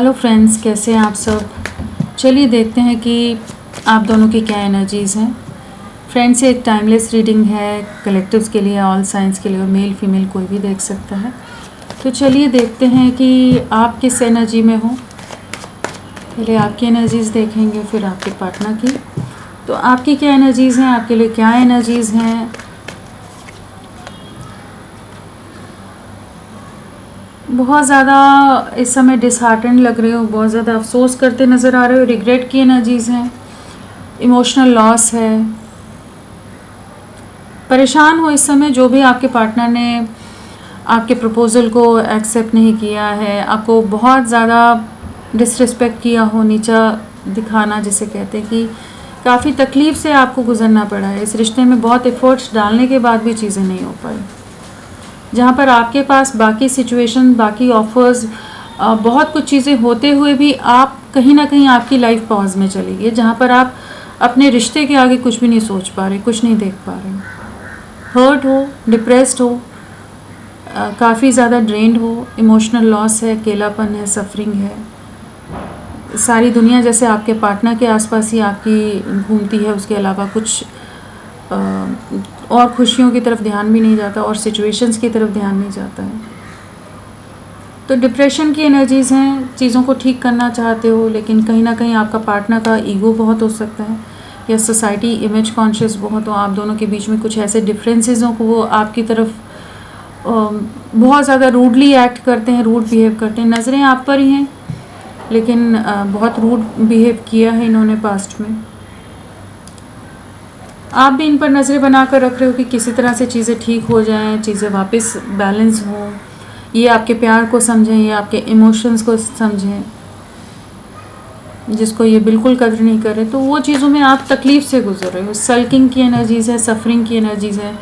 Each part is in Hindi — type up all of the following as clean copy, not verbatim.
हेलो फ्रेंड्स, कैसे हैं आप सब। चलिए देखते हैं कि आप दोनों की क्या एनर्जीज़ हैं। फ्रेंड्स, ये एक टाइमलेस रीडिंग है, कलेक्टिव्स के लिए, ऑल साइंस के लिए, और मेल फीमेल कोई भी देख सकता है। तो चलिए देखते हैं कि आप किस एनर्जी में हो। पहले आपकी एनर्जीज़ देखेंगे, फिर आपके पार्टनर की। तो आपकी क्या एनर्जीज़ हैं, आपके लिए क्या एनर्जीज़ हैं। बहुत ज़्यादा इस समय डिसहार्टन लग रहे हो, बहुत ज़्यादा अफसोस करते नज़र आ रहे हो, रिग्रेट की एनर्जीज़ हैं, इमोशनल लॉस है, परेशान हो इस समय। जो भी आपके पार्टनर ने आपके प्रपोज़ल को एक्सेप्ट नहीं किया है, आपको बहुत ज़्यादा डिसरिस्पेक्ट किया हो, नीचा दिखाना जिसे कहते हैं, कि काफ़ी तकलीफ़ से आपको गुजरना पड़ा है। इस रिश्ते में बहुत एफ़र्ट्स डालने के बाद भी चीज़ें नहीं हो पाई। जहाँ पर आपके पास बाकी सिचुएशन, बाकी ऑफर्स, बहुत कुछ चीज़ें होते हुए भी आप कहीं ना कहीं आपकी लाइफ पॉज में चली गई, जहाँ पर आप अपने रिश्ते के आगे कुछ भी नहीं सोच पा रहे, कुछ नहीं देख पा रहे। हर्ट हो, डिप्रेस्ड हो, काफ़ी ज़्यादा ड्रेन्ड हो, इमोशनल लॉस है, अकेलापन है, सफरिंग है। सारी दुनिया जैसे आपके पार्टनर के आसपास ही आपकी घूमती है, उसके अलावा कुछ और खुशियों की तरफ ध्यान भी नहीं जाता, और सिचुएशंस की तरफ ध्यान नहीं जाता है। तो डिप्रेशन की एनर्जीज़ हैं, चीज़ों को ठीक करना चाहते हो, लेकिन कहीं ना कहीं आपका पार्टनर का ईगो बहुत हो सकता है, या सोसाइटी इमेज कॉन्शियस बहुत हो। आप दोनों के बीच में कुछ ऐसे डिफरेंसेस हो कि वो आपकी तरफ बहुत ज़्यादा रूडली एक्ट करते हैं, रूड बिहेव करते हैं। नज़रें आप पर ही हैं, लेकिन बहुत रूड बिहेव किया है इन्होंने पास्ट में। आप भी इन पर नज़रें बना कर रख रहे हो कि किसी तरह से चीज़ें ठीक हो जाएं, चीज़ें वापस बैलेंस हों, ये आपके प्यार को समझें, ये आपके इमोशंस को समझें। जिसको ये बिल्कुल कदर नहीं करे, तो वो चीज़ों में आप तकलीफ़ से गुजर रहे हो। सल्किंग की एनर्जीज़ है, सफरिंग की एनर्जीज़ है,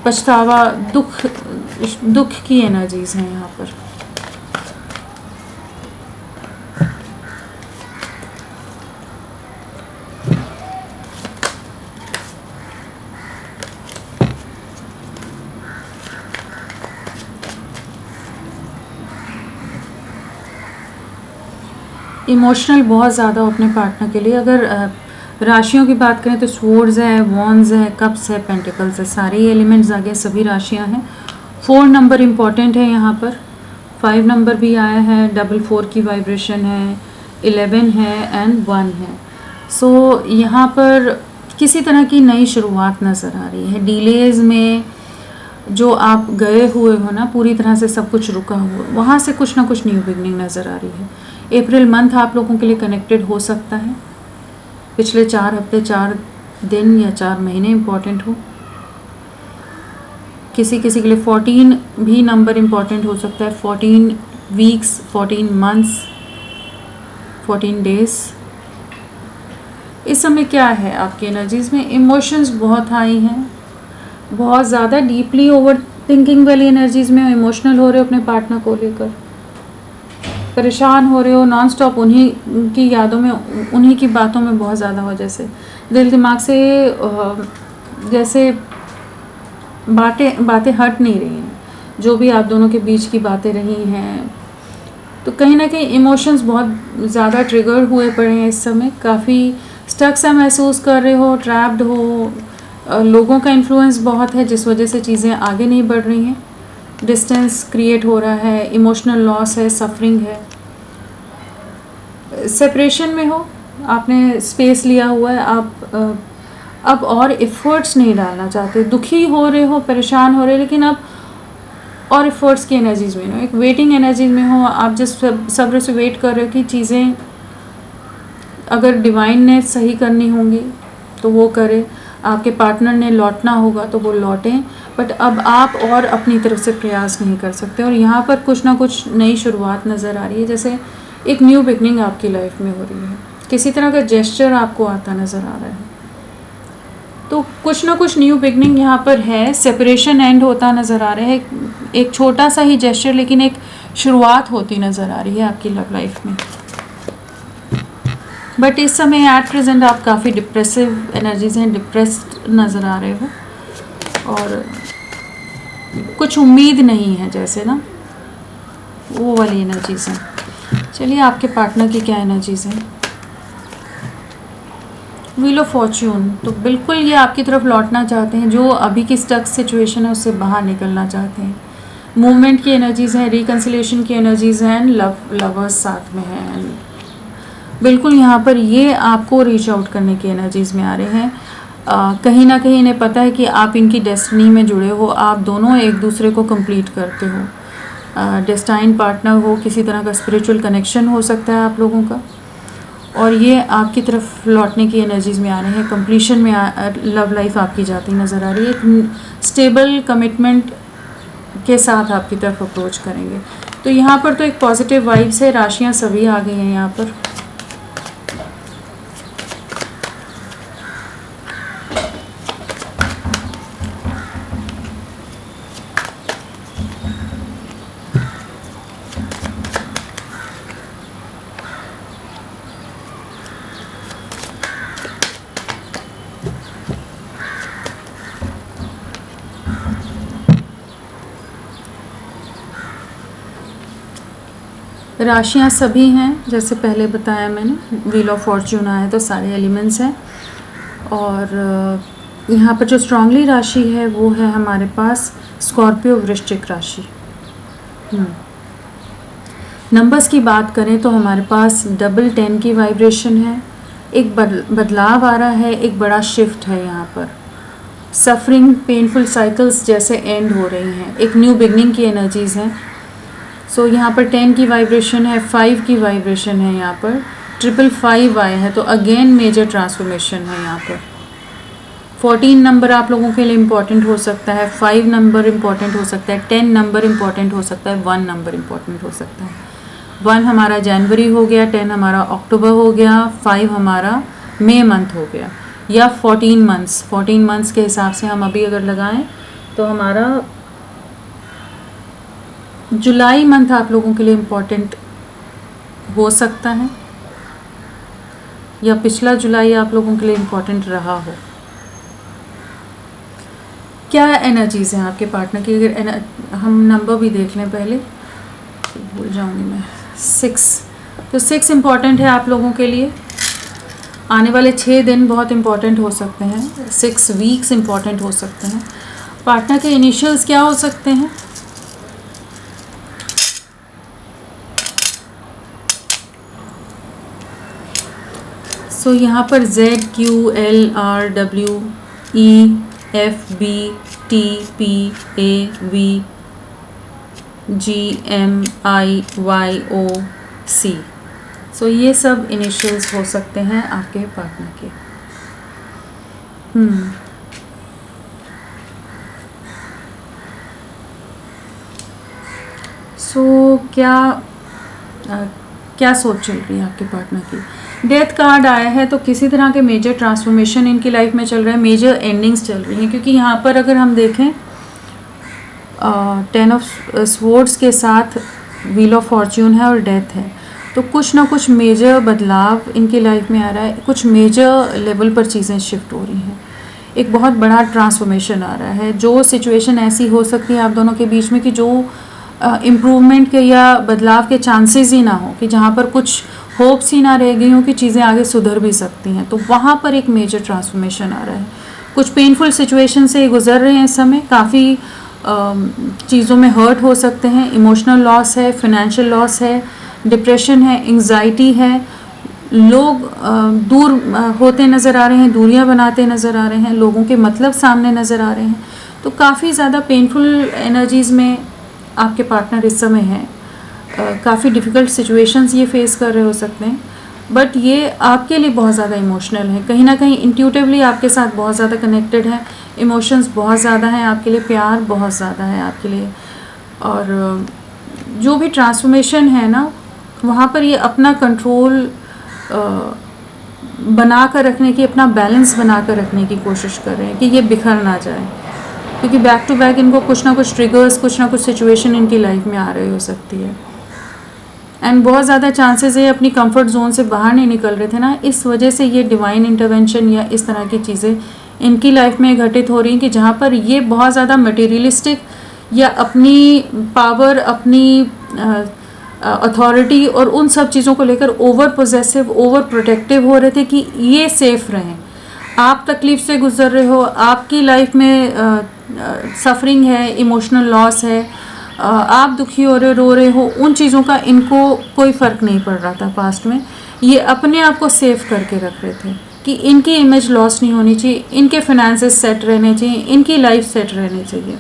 पछतावा, दुख की एनर्जीज़ हैं यहाँ पर। इमोशनल बहुत ज़्यादा हो अपने पार्टनर के लिए। अगर राशियों की बात करें तो स्वॉर्ड्स है, वॉन्ड्स है, कप्स है, पेंटिकल्स है, सारे एलिमेंट्स आ गए, सभी राशियां हैं। 4 नंबर इम्पॉर्टेंट है यहाँ पर, 5 नंबर भी आया है, 4 की वाइब्रेशन है, 11 है एंड 1 है। सो यहाँ पर किसी तरह की नई शुरुआत नज़र आ रही है। डिलेज़ में जो आप गए हुए हो ना, पूरी तरह से सब कुछ रुका हुआ, वहाँ से कुछ ना कुछ न्यू बिगनिंग नज़र आ रही है। अप्रैल मंथ आप लोगों के लिए कनेक्टेड हो सकता है। पिछले 4 हफ्ते, 4 दिन या 4 महीने इम्पॉर्टेंट हो। किसी किसी के लिए 14 भी नंबर इम्पॉर्टेंट हो सकता है। 14 वीक्स, 14 मंथ्स, 14 डेज। इस समय क्या है आपकी एनर्जीज़ में, इमोशंस बहुत हाई हैं, बहुत ज़्यादा डीपली ओवर थिंकिंग वाली एनर्जीज़ में इमोशनल हो रहे हो अपने पार्टनर को लेकर, परेशान हो रहे हो, नॉन स्टॉप उन्हीं की यादों में, उन्हीं की बातों में बहुत ज़्यादा हो, जैसे दिल दिमाग से जैसे बातें हट नहीं रही हैं, जो भी आप दोनों के बीच की बातें रही हैं। तो कहीं ना कहीं इमोशंस बहुत ज़्यादा ट्रिगर हुए पड़े हैं इस समय। काफ़ी स्टक सा महसूस कर रहे हो, ट्रैप्ड हो, लोगों का इन्फ्लुएंस बहुत है जिस वजह से चीज़ें आगे नहीं बढ़ रही हैं। डिस्टेंस क्रिएट हो रहा है, इमोशनल लॉस है, सफरिंग है, सेपरेशन में हो, आपने स्पेस लिया हुआ है, आप अब और एफर्ट्स नहीं डालना चाहते, दुखी हो रहे हो, परेशान हो रहे हो, लेकिन अब और एफर्ट्स की एनर्जीज में हो, एक वेटिंग एनर्जीज में हो। आप जिस सब्र से वेट कर रहे हो कि चीज़ें अगर डिवाइन ने सही करनी होंगी तो वो करे, आपके पार्टनर ने लौटना होगा तो वो लौटें, बट अब आप और अपनी तरफ से प्रयास नहीं कर सकते। और यहाँ पर कुछ ना कुछ नई शुरुआत नज़र आ रही है, जैसे एक न्यू बिगनिंग आपकी लाइफ में हो रही है। किसी तरह का जेस्चर आपको आता नज़र आ रहा है, तो कुछ ना कुछ न्यू बिगनिंग यहाँ पर है। सेपरेशन एंड होता नज़र आ रहा है, एक छोटा सा ही जेस्चर, लेकिन एक शुरुआत होती नज़र आ रही है आपकी लव लाइफ में। बट इस समय एट प्रेजेंट आप काफ़ी डिप्रेसिव एनर्जीज हैं, डिप्रेस्ड नज़र आ रहे हो, और कुछ उम्मीद नहीं है जैसे ना, वो वाली एनर्जीज हैं। चलिए आपके पार्टनर की क्या एनर्जीज हैं। व्हील ऑफ फॉर्च्यून, तो बिल्कुल ये आपकी तरफ लौटना चाहते हैं, जो अभी की स्टक सिचुएशन है उससे बाहर निकलना चाहते हैं। मूवमेंट की एनर्जीज हैं, रिकन्सिलेशन की एनर्जीज हैं, लवर्स साथ में हैं। बिल्कुल यहाँ पर ये आपको रीच आउट करने की एनर्जीज में आ रहे हैं। कहीं ना कहीं इन्हें पता है कि आप इनकी डेस्टिनी में जुड़े हो, आप दोनों एक दूसरे को कंप्लीट करते हो। डेस्टाइन पार्टनर हो, किसी तरह का स्पिरिचुअल कनेक्शन हो सकता है आप लोगों का, और ये आपकी तरफ लौटने की एनर्जीज़ में आ रहे हैं। कंप्लीशन में लव लाइफ आपकी जाती नज़र आ रही है। एक स्टेबल कमिटमेंट के साथ आपकी तरफ अप्रोच करेंगे। तो यहाँ पर तो एक पॉजिटिव वाइब्स है, राशियाँ सभी आ गई हैं यहाँ पर। राशियाँ सभी हैं, जैसे पहले बताया मैंने, व्हील ऑफ फॉर्च्यून आया तो सारे एलिमेंट्स हैं। और यहाँ पर जो स्ट्रांगली राशि है वो है हमारे पास स्कॉर्पियो वृश्चिक राशि। नंबर्स की बात करें तो हमारे पास डबल 10 की वाइब्रेशन है। एक बदलाव आ रहा है, एक बड़ा शिफ्ट है यहाँ पर। सफरिंग, पेनफुल साइकिल्स जैसे एंड हो रही हैं, एक न्यू बिगनिंग की एनर्जीज़ हैं। सो यहाँ पर 10 की वाइब्रेशन है, 5 की वाइब्रेशन है, यहाँ पर 555 आया है, तो अगेन मेजर ट्रांसफॉर्मेशन है यहाँ पर। 14 नंबर आप लोगों के लिए इम्पॉर्टेंट हो सकता है, 5 नंबर इम्पॉर्टेंट हो सकता है, 10 नंबर इम्पॉर्टेंट हो सकता है, 1 नंबर इम्पॉर्टेंट हो सकता है। 1 हमारा जनवरी हो गया, 10 हमारा अक्टूबर हो गया, 5 हमारा मई मंथ हो गया, या 14 मंथ्स के हिसाब से हम अभी अगर लगाएं तो हमारा जुलाई मंथ आप लोगों के लिए इम्पॉर्टेंट हो सकता है, या पिछला जुलाई आप लोगों के लिए इम्पॉर्टेंट रहा हो। क्या एनर्जीज़ हैं आपके पार्टनर की? अगर हम नंबर भी देख लें पहले, तो भूल जाऊंगी मैं। 6, तो 6 इम्पॉर्टेंट है आप लोगों के लिए। आने वाले 6 दिन बहुत इम्पॉर्टेंट हो सकते हैं, 6 वीक्स इम्पॉर्टेंट हो सकते हैं। पार्टनर के इनिशियल्स क्या हो सकते हैं? सो यहाँ पर ZQLRWEFBTPAVGMIYOC, सो ये सब इनिशियल्स हो सकते हैं आपके पार्टनर के। सो क्या सोच चल रही है आपके पार्टनर की? डेथ कार्ड आया है, तो किसी तरह के मेजर ट्रांसफॉर्मेशन इनकी लाइफ में चल रहा है, मेजर एंडिंग्स चल रही हैं। क्योंकि यहाँ पर अगर हम देखें 10 ऑफ स्वॉर्ड्स के साथ व्हील ऑफ फॉर्च्यून है और डेथ है, तो कुछ ना कुछ मेजर बदलाव इनकी लाइफ में आ रहा है, कुछ मेजर लेवल पर चीज़ें शिफ्ट हो रही हैं, एक बहुत बड़ा ट्रांसफॉर्मेशन आ रहा है। जो सिचुएशन ऐसी हो सकती है आप दोनों के बीच में कि जो इम्प्रूवमेंट के या बदलाव के चांसेस ही ना हो, कि जहाँ पर कुछ होप्स ही ना रह गई हों कि चीज़ें आगे सुधर भी सकती हैं, तो वहाँ पर एक मेजर ट्रांसफॉर्मेशन आ रहा है। कुछ पेनफुल सिचुएशन से गुजर रहे हैं इस समय, काफ़ी चीज़ों में हर्ट हो सकते हैं, इमोशनल लॉस है, फाइनेंशियल लॉस है, डिप्रेशन है, एंग्जाइटी है, लोग दूर होते नज़र आ रहे हैं, दूरियां बनाते नज़र आ रहे हैं, लोगों के मतलब सामने नज़र आ रहे हैं। तो काफ़ी ज़्यादा पेनफुल एनर्जीज़ में आपके पार्टनर इस समय हैं। काफ़ी डिफ़िकल्ट सिचुएशंस ये फेस कर रहे हो सकते हैं, बट ये आपके लिए बहुत ज़्यादा इमोशनल है, कहीं ना कहीं इंट्यूटिवली आपके साथ बहुत ज़्यादा कनेक्टेड है, इमोशंस बहुत ज़्यादा हैं आपके लिए, प्यार बहुत ज़्यादा है आपके लिए। और जो भी ट्रांसफॉर्मेशन है ना, वहाँ पर ये अपना कंट्रोल बना कर रखने की, अपना बैलेंस बना कर रखने की कोशिश कर रहे हैं कि ये बिखर ना जाए, क्योंकि बैक टू बैक इनको कुछ ना कुछ ट्रिगर्स, कुछ ना कुछ सिचुएशन इनकी लाइफ में आ रही हो सकती है। एंड बहुत ज़्यादा चांसेस है अपनी कंफर्ट जोन से बाहर नहीं निकल रहे थे ना, इस वजह से ये डिवाइन इंटरवेंशन या इस तरह की चीज़ें इनकी लाइफ में घटित हो रही हैं कि जहाँ पर ये बहुत ज़्यादा मटेरियलिस्टिक या अपनी पावर, अपनी अथॉरिटी और उन सब चीज़ों को लेकर ओवर पोजेसिव, ओवर प्रोटेक्टिव हो रहे थे कि ये सेफ रहें। आप तकलीफ़ से गुज़र रहे हो, आपकी लाइफ में सफरिंग है, इमोशनल लॉस है, आप दुखी हो रहे, रो रहे हो, उन चीज़ों का इनको कोई फ़र्क नहीं पड़ रहा था पास्ट में। ये अपने आप को सेफ करके रख रहे थे कि इनकी इमेज लॉस नहीं होनी चाहिए, इनके फाइनेंसेस सेट रहने चाहिए, इनकी लाइफ सेट रहनी चाहिए।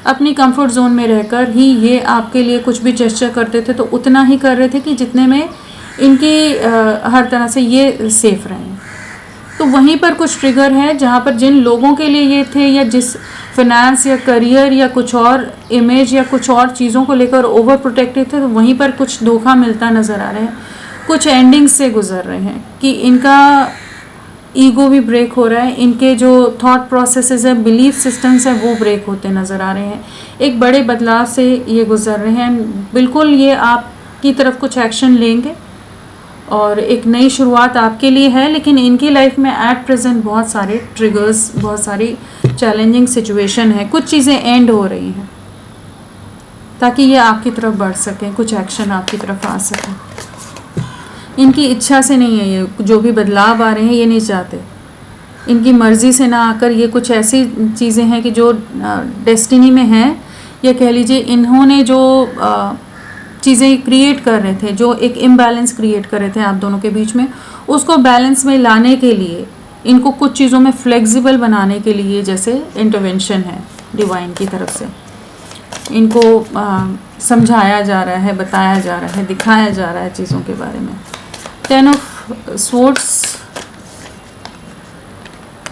अपनी कंफर्ट जोन में रहकर ही ये आपके लिए कुछ भी जेस्चर करते थे तो उतना ही कर रहे थे कि जितने में इनकी हर तरह से ये सेफ रहें। तो वहीं पर कुछ ट्रिगर है जहाँ पर जिन लोगों के लिए ये थे, या जिस फाइनेंस या करियर या कुछ और इमेज या कुछ और चीज़ों को लेकर ओवर प्रोटेक्टिव थे, तो वहीं पर कुछ धोखा मिलता नज़र आ रहे हैं। कुछ एंडिंग्स से गुजर रहे हैं कि इनका ईगो भी ब्रेक हो रहा है, इनके जो थॉट प्रोसेसेस हैं, बिलीफ सिस्टम्स हैं, वो ब्रेक होते नज़र आ रहे हैं। एक बड़े बदलाव से ये गुजर रहे हैं। बिल्कुल ये आपकी तरफ कुछ एक्शन लेंगे और एक नई शुरुआत आपके लिए है, लेकिन इनकी लाइफ में एट प्रेजेंट बहुत सारे ट्रिगर्स, बहुत सारी चैलेंजिंग सिचुएशन है। कुछ चीज़ें एंड हो रही हैं ताकि ये आपकी तरफ बढ़ सकें, कुछ एक्शन आपकी तरफ आ सकें। इनकी इच्छा से नहीं है, ये जो भी बदलाव आ रहे हैं ये नहीं चाहते, इनकी मर्ज़ी से ना आकर ये कुछ ऐसी चीज़ें हैं कि जो डेस्टिनी में हैं, या कह लीजिए इन्होंने जो चीज़ें क्रिएट कर रहे थे, जो एक इम्बैलेंस क्रिएट कर रहे थे आप दोनों के बीच में, उसको बैलेंस में लाने के लिए, इनको कुछ चीज़ों में फ्लेक्सिबल बनाने के लिए जैसे इंटरवेंशन है डिवाइन की तरफ से, इनको समझाया जा रहा है, बताया जा रहा है, दिखाया जा रहा है चीज़ों के बारे में। 10 ऑफ स्वॉर्ड्स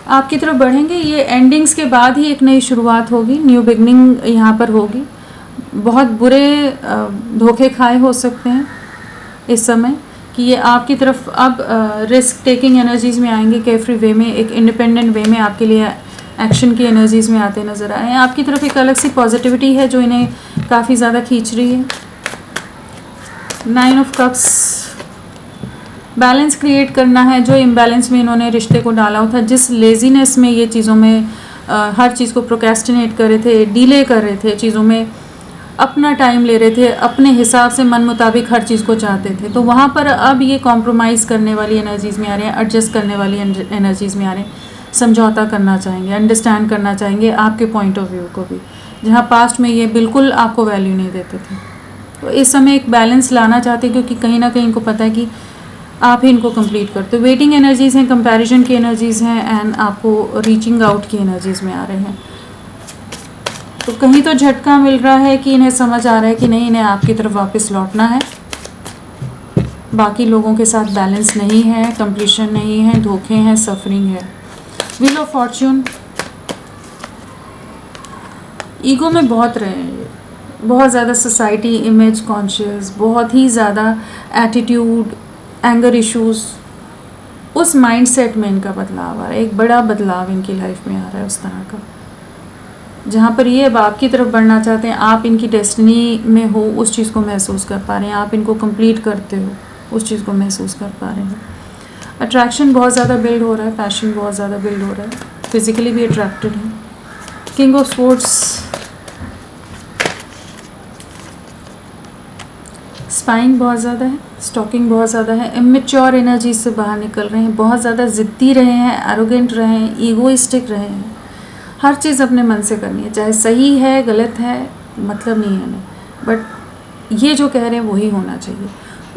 आपकी तरफ बढ़ेंगे। ये एंडिंग्स के बाद ही एक नई शुरुआत होगी, न्यू बिगनिंग यहाँ पर होगी। बहुत बुरे धोखे खाए हो सकते हैं इस समय कि ये आपकी तरफ अब रिस्क टेकिंग एनर्जीज़ में आएंगे, केयरफ्री वे में, एक इंडिपेंडेंट वे में आपके लिए एक्शन की एनर्जीज़ में आते नज़र आए हैं। आपकी तरफ एक अलग सी पॉजिटिविटी है जो इन्हें काफ़ी ज़्यादा खींच रही है। 9 ऑफ कप्स, बैलेंस क्रिएट करना है। जो इम्बैलेंस में इन्होंने रिश्ते को डाला हुआ था, जिस लेजीनेस में ये चीज़ों में हर चीज़ को प्रोक्रेस्टिनेट कर रहे थे, डिले कर रहे थे, चीज़ों में अपना टाइम ले रहे थे, अपने हिसाब से मन मुताबिक हर चीज़ को चाहते थे, तो वहाँ पर अब ये कॉम्प्रोमाइज़ करने वाली एनर्जीज़ में आ रहे हैं, एडजस्ट करने वाली एनर्जीज़ में आ रहे हैं, समझौता करना चाहेंगे, अंडरस्टैंड करना चाहेंगे आपके पॉइंट ऑफ व्यू को भी, जहाँ पास्ट में ये बिल्कुल आपको वैल्यू नहीं देते थे। तो इस समय एक बैलेंस लाना चाहते हैं, क्योंकि कहीं ना कहीं इनको पता है कि आप ही इनको कंप्लीट करते हो। वेटिंग एनर्जीज़ हैं, कंपैरिजन की एनर्जीज़ हैं, एंड आपको रीचिंग आउट की एनर्जीज़ में आ रहे हैं। तो कहीं तो झटका मिल रहा है कि इन्हें समझ आ रहा है कि नहीं, इन्हें आपकी तरफ वापस लौटना है। बाकी लोगों के साथ बैलेंस नहीं है, कंप्लीशन नहीं है, धोखे हैं, सफरिंग है। व्हील ऑफ फॉर्च्यून, ईगो में बहुत रहे हैं, बहुत ज़्यादा सोसाइटी इमेज कॉन्शियस, बहुत ही ज़्यादा एटीट्यूड, एंगर इश्यूज़, उस माइंडसेट में इनका बदलाव आ रहा है। एक बड़ा बदलाव इनकी लाइफ में आ रहा है उस तरह का, जहाँ पर ये अब आपकी तरफ बढ़ना चाहते हैं, आप इनकी डेस्टिनी में हो, उस चीज़ को महसूस कर पा रहे हैं, आप इनको कंप्लीट करते हो, उस चीज़ को महसूस कर पा रहे हैं। अट्रैक्शन बहुत ज़्यादा बिल्ड हो रहा है, पैशन बहुत ज़्यादा बिल्ड हो रहा है, फिजिकली भी अट्रैक्टेड है। किंग ऑफ स्पोर्ट्स, स्पाइंग बहुत ज़्यादा है, स्टॉकिंग बहुत ज़्यादा है, इमेच्योर एनर्जी से बाहर निकल रहे हैं, बहुत ज़्यादा ज़िद्दी रहे हैं, एरोगेंट रहे हैं, ईगोइस्टिक रहे हैं, हर चीज़ अपने मन से करनी है, चाहे सही है गलत है मतलब नहीं है, बट ये जो कह रहे हैं वही होना चाहिए।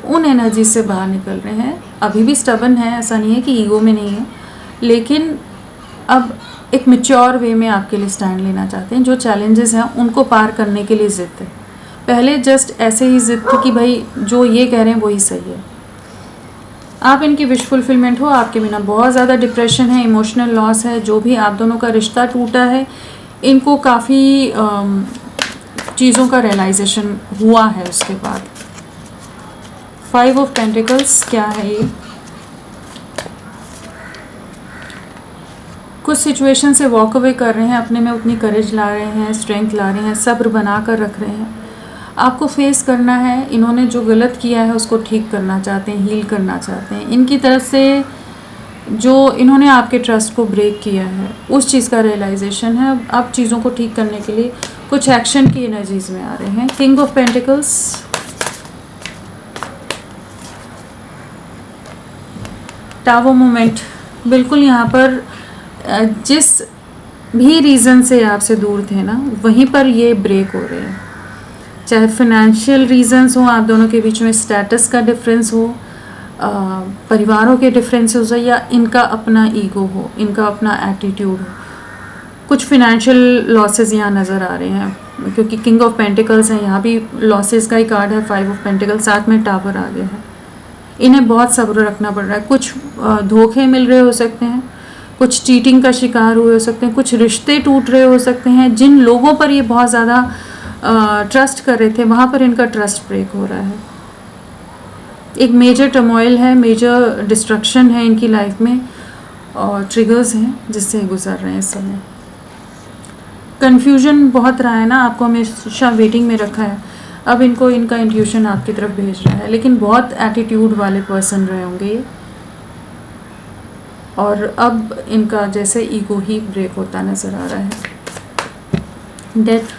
उन एनर्जी से बाहर निकल रहे हैं। अभी भी स्टबन है, ऐसा नहीं है कि ईगो में नहीं है, लेकिन अब एक मैच्योर वे में आपके लिए स्टैंड लेना चाहते हैं। जो चैलेंजेस हैं उनको पार करने के लिए ज़िद है। पहले जस्ट ऐसे ही ज़िद थी कि भाई जो ये कह रहे हैं वही सही है। आप इनकी विश फुलफिलमेंट हो, आपके बिना बहुत ज़्यादा डिप्रेशन है, इमोशनल लॉस है, जो भी आप दोनों का रिश्ता टूटा है, इनको काफ़ी चीज़ों का रियलाइजेशन हुआ है उसके बाद। 5 ऑफ पेंटिकल्स क्या है ये? कुछ सिचुएशन से वॉक अवे कर रहे हैं, अपने में उतनी करेज ला रहे हैं, स्ट्रेंथ ला रहे हैं, सब्र बना कर रख रहे हैं। आपको फेस करना है, इन्होंने जो गलत किया है उसको ठीक करना चाहते हैं, हील करना चाहते हैं। इनकी तरफ से जो इन्होंने आपके ट्रस्ट को ब्रेक किया है उस चीज़ का रियलाइजेशन है। अब चीज़ों को ठीक करने के लिए कुछ एक्शन की एनर्जीज़ में आ रहे हैं। King of pentacles, tower moment, बिल्कुल यहाँ पर जिस भी रीज़न से आपसे दूर थे ना, वहीं पर ये ब्रेक हो रहे हैं। चाहे फिनेंशियल रीजंस हो, आप दोनों के बीच में स्टेटस का डिफरेंस हो, परिवारों के डिफरेंसेस हो, या इनका अपना ईगो हो, इनका अपना एटीट्यूड हो। कुछ फिनेंशियल लॉसेस यहाँ नज़र आ रहे हैं क्योंकि किंग ऑफ पेंटिकल्स है, यहाँ भी लॉसेस का ही कार्ड है, 5 ऑफ पेंटिकल्स, साथ में टावर आ गया है। इन्हें बहुत सब्र रखना पड़ रहा है। कुछ धोखे मिल रहे हो सकते हैं, कुछ चीटिंग का शिकार हुए हो सकते हैं, कुछ रिश्ते टूट रहे हो सकते हैं। जिन लोगों पर ये बहुत ज़्यादा ट्रस्ट कर रहे थे, वहाँ पर इनका ट्रस्ट ब्रेक हो रहा है। एक मेजर टर्मोइल है, मेजर डिस्ट्रक्शन है इनकी लाइफ में, और ट्रिगर्स हैं जिससे गुजर रहे हैं इस समय। कन्फ्यूजन बहुत रहा है ना, आपको हमेशा वेटिंग में रखा है। अब इनको इनका इंट्यूशन आपकी तरफ भेज रहा है, लेकिन बहुत एटीट्यूड वाले पर्सन रहे होंगे ये, और अब इनका जैसे ईगो ही ब्रेक होता नज़र आ रहा है। डेथ,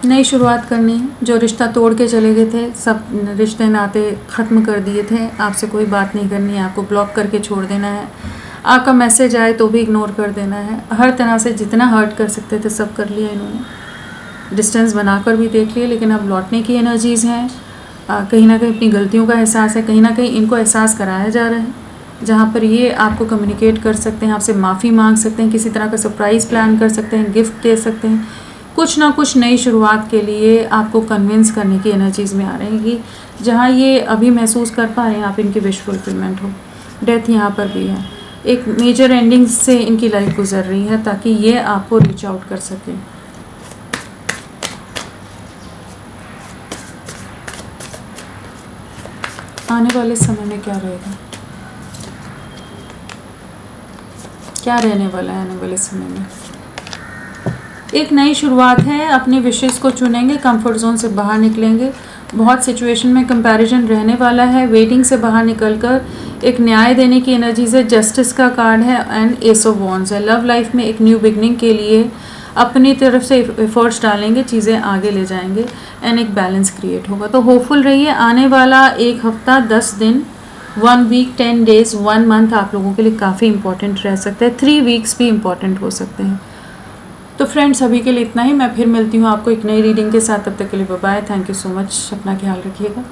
नई शुरुआत करनी है। जो रिश्ता तोड़ के चले गए थे, सब रिश्ते नाते ख़त्म कर दिए थे, आपसे कोई बात नहीं करनी है, आपको ब्लॉक करके छोड़ देना है। आपका मैसेज आए तो भी इग्नोर कर देना है। हर तरह से जितना हर्ट कर सकते थे सब कर लिया इन्होंने। डिस्टेंस बनाकर भी देख लिए, लेकिन अब लौटने की एनर्जीज़ हैं। कहीं ना कहीं अपनी गलतियों का एहसास है, कहीं ना कहीं इनको एहसास कराया जा रहा है, जहाँ पर ये आपको कम्युनिकेट कर सकते हैं, आपसे माफ़ी मांग सकते हैं, किसी तरह का सरप्राइज़ प्लान कर सकते हैं, गिफ्ट दे सकते हैं। कुछ ना कुछ नई शुरुआत के लिए आपको कन्विंस करने की एनर्जीज़ में आ रहे हैं कि जहाँ ये अभी महसूस कर पा रहे हैं आप, इनकी विश फुलफिलमेंट हो। डेथ यहाँ पर भी है। एक मेजर एंडिंग से इनकी लाइफ गुजर रही है ताकि ये आपको रीच आउट कर सकें। आने वाले समय में क्या रहेगा, क्या रहने वाला है आने वाले समय में? एक नई शुरुआत है, अपने विशेष को चुनेंगे, कंफर्ट जोन से बाहर निकलेंगे। बहुत सिचुएशन में कंपैरिजन रहने वाला है। वेटिंग से बाहर निकलकर एक न्याय देने की एनर्जी से, जस्टिस का कार्ड है एंड एस ऑफ वॉन्ड्स है। लव लाइफ में एक न्यू बिगनिंग के लिए अपनी तरफ से एफर्ट्स डालेंगे, चीज़ें आगे ले जाएंगे एंड एक बैलेंस क्रिएट होगा। तो होपफुल रहिए। आने वाला एक हफ्ता, 10 दिन, 1 वीक, 10 डेज, 1 मंथ आप लोगों के लिए काफ़ी इंपॉर्टेंट रह सकता है। 3 वीक्स भी इंपॉर्टेंट हो सकते हैं। तो फ्रेंड्स, अभी के लिए इतना ही। मैं फिर मिलती हूँ आपको एक नई रीडिंग के साथ। तब तक के लिए bye bye. Thank you so much. अपना ख्याल रखिएगा।